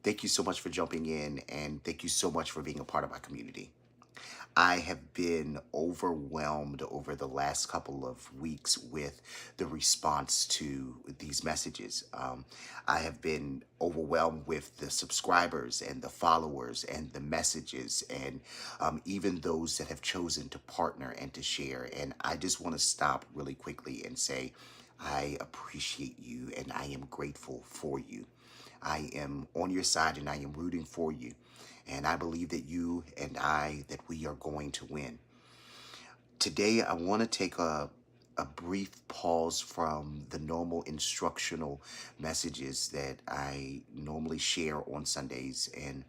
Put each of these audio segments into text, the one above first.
Thank you so much for jumping in, and thank you so much for being a part of my community. I have been overwhelmed over the last couple of weeks with the response to these messages. I have been overwhelmed with the subscribers and the followers and the messages, and even those that have chosen to partner and to share. And I just want to stop really quickly and say, I appreciate you and I am grateful for you. I am on your side and I am rooting for you. And I believe that you and I, that we are going to win. Today, I want to take a brief pause from the normal instructional messages that I normally share on Sundays. And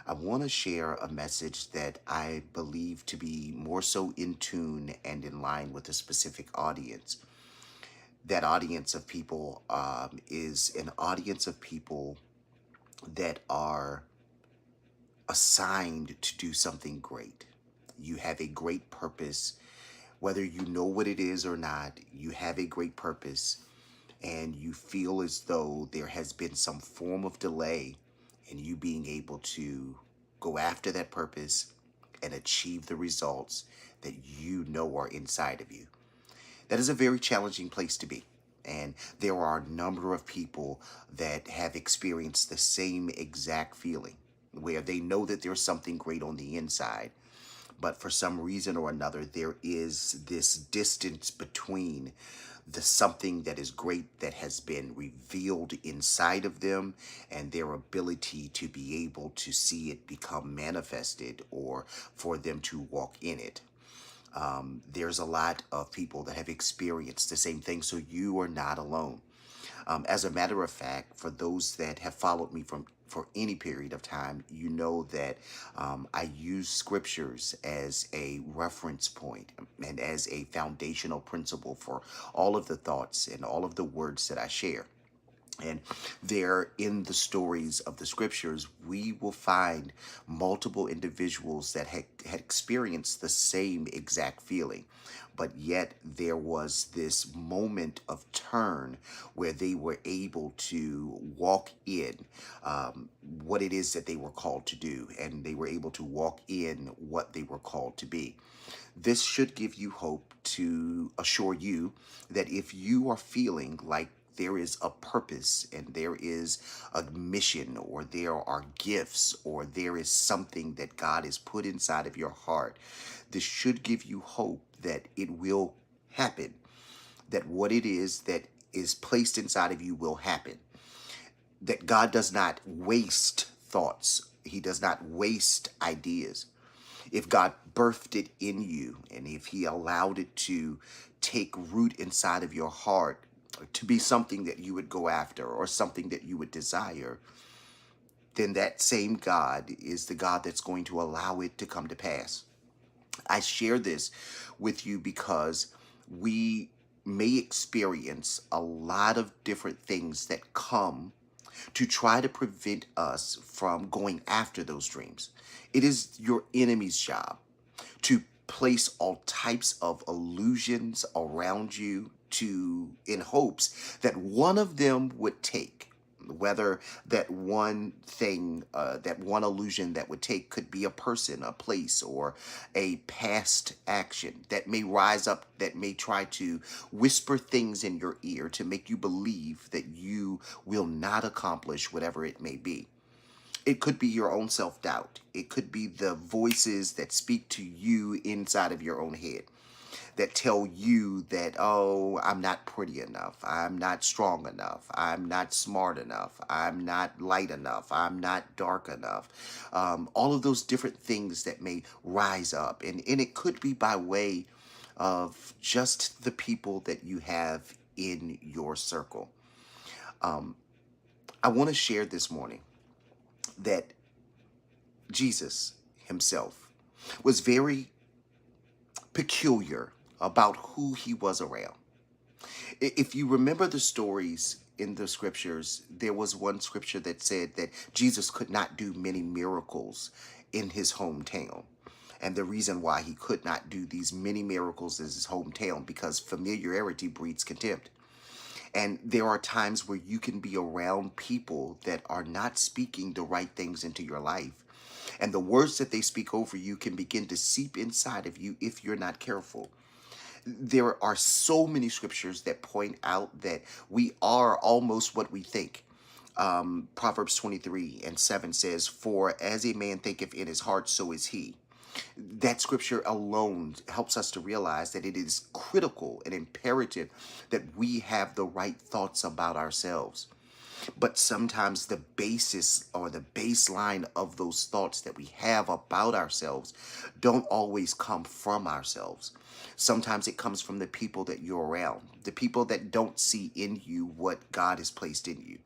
I want to share a message that I believe to be more so in tune and in line with a specific audience. That audience of people is an audience of people that are assigned to do something great. You have a great purpose, whether you know what it is or not, you have a great purpose, and you feel as though there has been some form of delay in you being able to go after that purpose and achieve the results that you know are inside of you. That is a very challenging place to be. And there are a number of people that have experienced the same exact feeling where they know that there's something great on the inside, but for some reason or another, there is this distance between the something that is great that has been revealed inside of them and their ability to be able to see it become manifested or for them to walk in it. There's a lot of people that have experienced the same thing, so you are not alone. As a matter of fact, for those that have followed me for any period of time, you know that I use scriptures as a reference point and as a foundational principle for all of the thoughts and all of the words that I share. And there, in the stories of the scriptures, we will find multiple individuals that had experienced the same exact feeling. But yet, there was this moment of turn where they were able to walk in what it is that they were called to do, and they were able to walk in what they were called to be. This should give you hope to assure you that if you are feeling like there is a purpose and there is a mission or there are gifts or there is something that God has put inside of your heart, this should give you hope that it will happen, that what it is that is placed inside of you will happen, that God does not waste thoughts. He does not waste ideas. If God birthed it in you and if he allowed it to take root inside of your heart to be something that you would go after or something that you would desire, then that same God is the God that's going to allow it to come to pass. I share this with you because we may experience a lot of different things that come to try to prevent us from going after those dreams. It is your enemy's job to place all types of illusions around you to in hopes that one of them would take, whether that one thing, that one illusion that would take could be a person, a place, or a past action that may rise up, that may try to whisper things in your ear to make you believe that you will not accomplish whatever it may be. It could be your own self-doubt. It could be the voices that speak to you inside of your own head that tell you that, oh, I'm not pretty enough. I'm not strong enough. I'm not smart enough. I'm not light enough. I'm not dark enough. All of those different things that may rise up. And it could be by way of just the people that you have in your circle. I want to share this morning that Jesus himself was very peculiar about who he was around. If you remember the stories in the scriptures, there was one scripture that said that Jesus could not do many miracles in his hometown. And the reason why he could not do these many miracles in his hometown, because familiarity breeds contempt. And there are times where you can be around people that are not speaking the right things into your life. And the words that they speak over you can begin to seep inside of you if you're not careful. There are so many scriptures that point out that we are almost what we think. Proverbs 23:7 says, "For as a man thinketh in his heart, so is he." That scripture alone helps us to realize that it is critical and imperative that we have the right thoughts about ourselves. But sometimes the basis or the baseline of those thoughts that we have about ourselves don't always come from ourselves. Sometimes it comes from the people that you're around, the people that don't see in you what God has placed in you,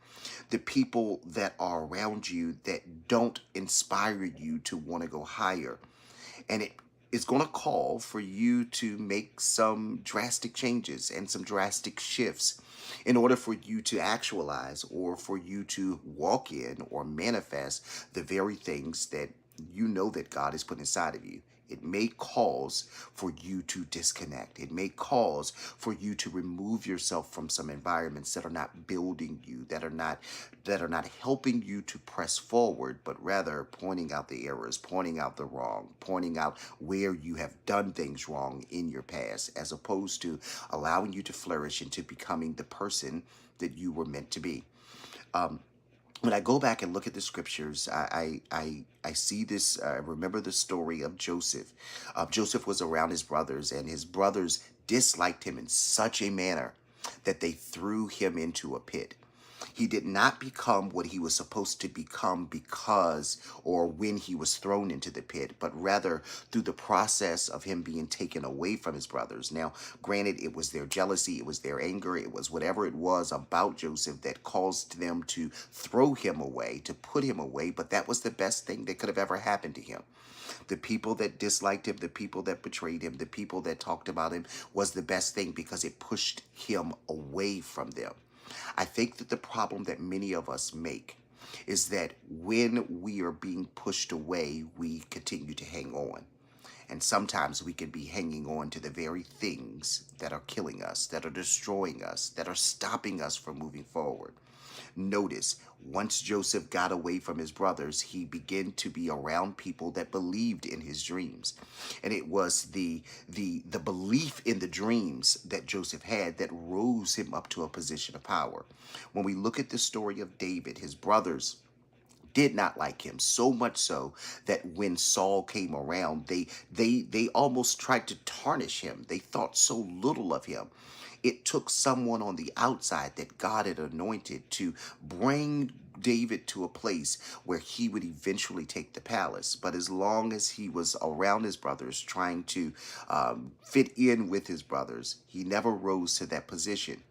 the people that are around you that don't inspire you to want to go higher. And it is going to call for you to make some drastic changes and some drastic shifts in order for you to actualize or for you to walk in or manifest the very things that you know that God has put inside of you. It may cause for you to disconnect. It may cause for you to remove yourself from some environments that are not building you, that are not helping you to press forward, but rather pointing out the errors, pointing out the wrong, pointing out where you have done things wrong in your past, as opposed to allowing you to flourish into becoming the person that you were meant to be. When I go back and look at the scriptures, I see this. I remember the story of Joseph. Joseph was around his brothers, and his brothers disliked him in such a manner that they threw him into a pit. He did not become what he was supposed to become because or when he was thrown into the pit, but rather through the process of him being taken away from his brothers. Now, granted, it was their jealousy, it was their anger, it was whatever it was about Joseph that caused them to throw him away, to put him away, but that was the best thing that could have ever happened to him. The people that disliked him, the people that betrayed him, the people that talked about him was the best thing because it pushed him away from them. I think that the problem that many of us make is that when we are being pushed away, we continue to hang on. And sometimes we can be hanging on to the very things that are killing us, that are destroying us, that are stopping us from moving forward. Notice, once Joseph got away from his brothers, he began to be around people that believed in his dreams. And it was the belief in the dreams that Joseph had that rose him up to a position of power. When we look at the story of David, his brothers did not like him, so much so that when Saul came around, they almost tried to tarnish him. They thought so little of him. It took someone on the outside that God had anointed to bring David to a place where he would eventually take the palace. But as long as he was around his brothers, trying to fit in with his brothers, he never rose to that position.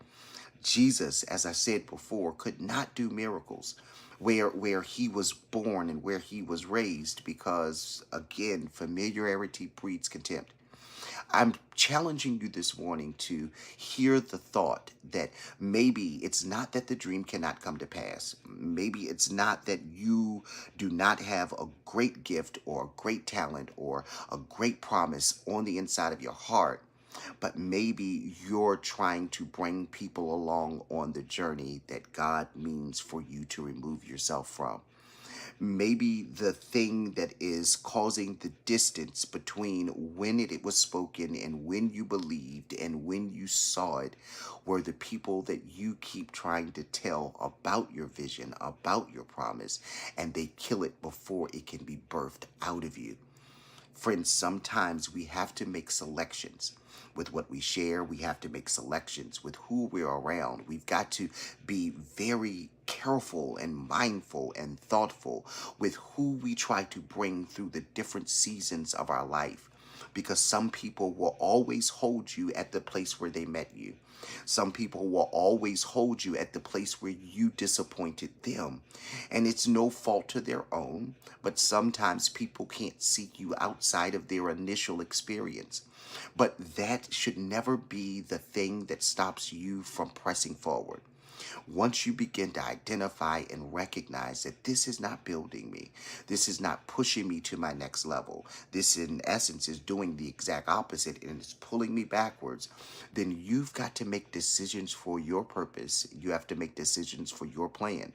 Jesus, as I said before, could not do miracles where he was born and where he was raised because, again, familiarity breeds contempt. I'm challenging you this morning to hear the thought that maybe it's not that the dream cannot come to pass. Maybe it's not that you do not have a great gift or a great talent or a great promise on the inside of your heart, but maybe you're trying to bring people along on the journey that God means for you to remove yourself from. Maybe the thing that is causing the distance between when it was spoken and when you believed and when you saw it were the people that you keep trying to tell about your vision, about your promise, and they kill it before it can be birthed out of you. Friends, sometimes we have to make selections with what we share. We have to make selections with who we're around. We've got to be very careful and mindful and thoughtful with who we try to bring through the different seasons of our life. Because some people will always hold you at the place where they met you. Some people will always hold you at the place where you disappointed them. And it's no fault to their own, but sometimes people can't seek you outside of their initial experience. But that should never be the thing that stops you from pressing forward. Once you begin to identify and recognize that this is not building me, this is not pushing me to my next level, this in essence is doing the exact opposite and it's pulling me backwards, then you've got to make decisions for your purpose. You have to make decisions for your plan,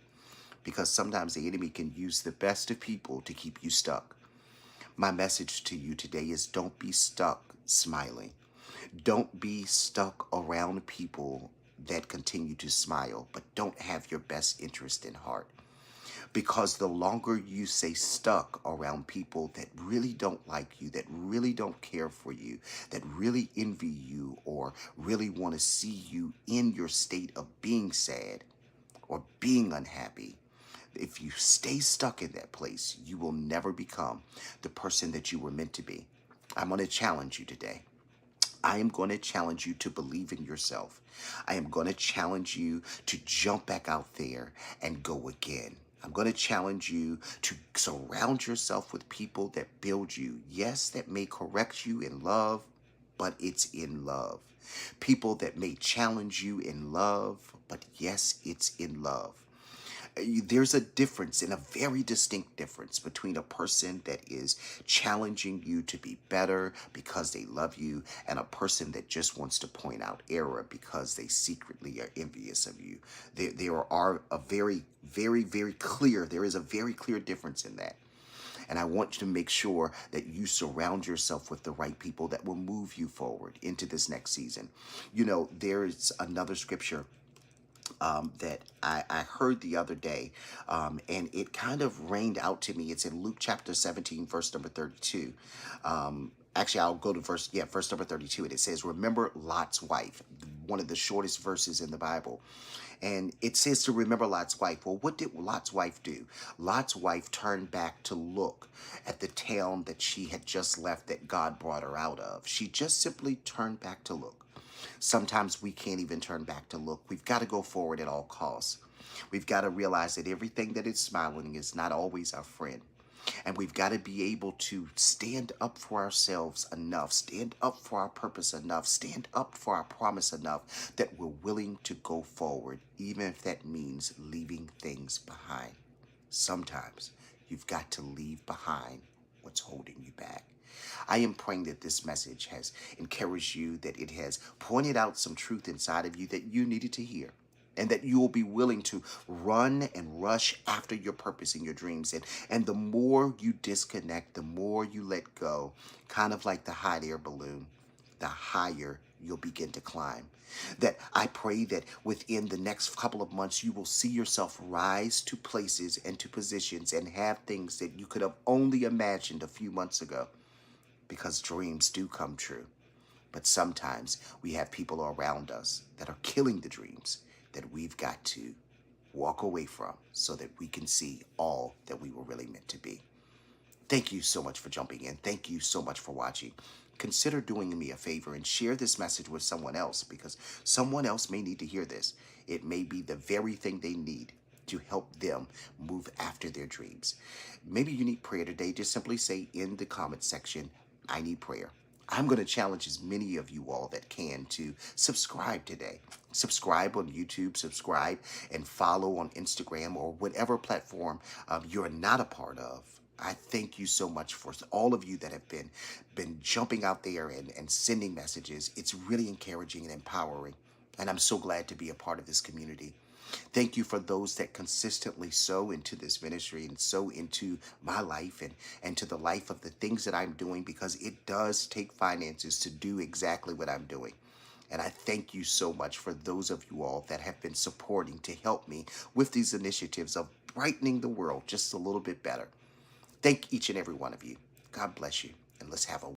because sometimes the enemy can use the best of people to keep you stuck. My message to you today is don't be stuck smiling. Don't be stuck around people that continue to smile but don't have your best interest in heart. Because the longer you stay stuck around people that really don't like you, that really don't care for you, that really envy you, or really want to see you in your state of being sad or being unhappy, if you stay stuck in that place, you will never become the person that you were meant to be. I'm going to challenge you today. I am going to challenge you to believe in yourself. I am going to challenge you to jump back out there and go again. I'm going to challenge you to surround yourself with people that build you. Yes, that may correct you in love, but it's in love. People that may challenge you in love, but yes, it's in love. There's a difference, and a very distinct difference, between a person that is challenging you to be better because they love you and a person that just wants to point out error because they secretly are envious of you. There are a very clear, there is a very clear difference in that. And I want you to make sure that you surround yourself with the right people that will move you forward into this next season. You know, there's another scripture that I heard the other day, and it kind of rained out to me. It's in Luke chapter 17, verse number 32. Actually, I'll go to verse number 32, and it says, remember Lot's wife, one of the shortest verses in the Bible. And it says to remember Lot's wife. Well, what did Lot's wife do? Lot's wife turned back to look at the town that she had just left, that God brought her out of. She just simply turned back to look. Sometimes we can't even turn back to look. We've got to go forward at all costs. We've got to realize that everything that is smiling is not always our friend. And we've got to be able to stand up for ourselves enough, stand up for our purpose enough, stand up for our promise enough that we're willing to go forward, even if that means leaving things behind. Sometimes you've got to leave behind what's holding you back. I am praying that this message has encouraged you, that it has pointed out some truth inside of you that you needed to hear, and that you will be willing to run and rush after your purpose and your dreams. And the more you disconnect, the more you let go, kind of like the hot air balloon, the higher you'll begin to climb. That I pray that within the next couple of months, you will see yourself rise to places and to positions and have things that you could have only imagined a few months ago, because dreams do come true. But sometimes we have people around us that are killing the dreams that we've got to walk away from so that we can see all that we were really meant to be. Thank you so much for jumping in. Thank you so much for watching. Consider doing me a favor and share this message with someone else, because someone else may need to hear this. It may be the very thing they need to help them move after their dreams. Maybe you need prayer today. Just simply say in the comment section, I need prayer. I'm going to challenge as many of you all that can to subscribe today. Subscribe on YouTube, subscribe and follow on Instagram or whatever platform you're not a part of. I thank you so much for all of you that have been jumping out there and sending messages. It's really encouraging and empowering, and I'm so glad to be a part of this community. Thank you for those that consistently sow into this ministry and sow into my life and to the life of the things that I'm doing, because it does take finances to do exactly what I'm doing. And I thank you so much for those of you all that have been supporting to help me with these initiatives of brightening the world just a little bit better. Thank each and every one of you. God bless you, and let's have a